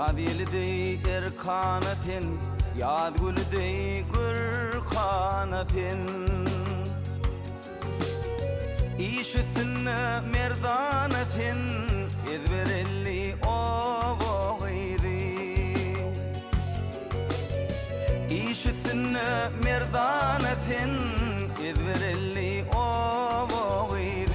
Yadildi erkanatin, yadguldi gürkanatin. İşüsünne merdanatin, ezberelli oboğuydi. İşüsünne merdanatin, ezberelli oboğuydi.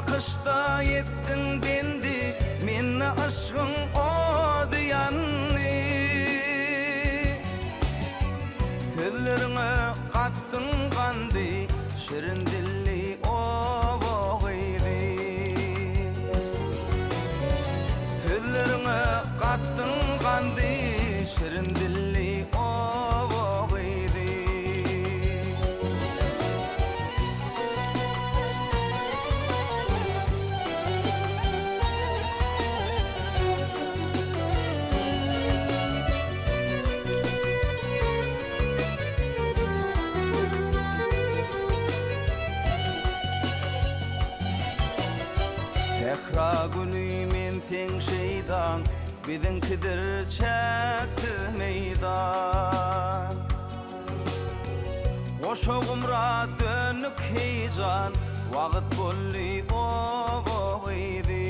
Kışta yettin bendi, minne aşkın odiyanni. Sözlerine kattın kandi, şirin dilli oboğuydi. Sözlerine kattın kandi, şirin dilli oboğuydi. Tekra günü men sen şeydan, bizimkidir çekti meydan. Oşoğumra dönük heyecan, vaqt bolli oboğuydi.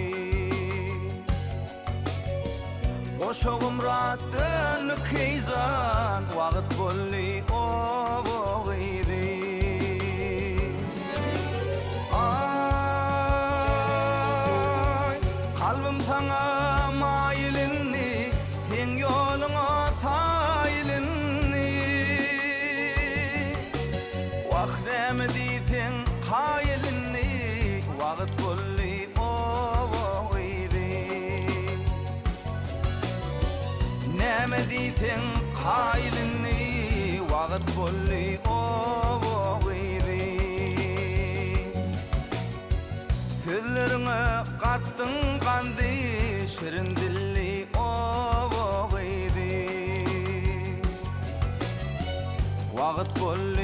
Oşoğumra dönük heyecan, vaqt bolli oboğuydi. Kalbim sana mailinni, sen yoluna saylinni. Vahdemdi sen kaylinni, vaqt bolli oboğuydi. Nemedi sen kaylinni, vaqt bolli oboğuydi. Sözlerine kattın kandi, şirin dilli oboğuydi. Vaqt bolli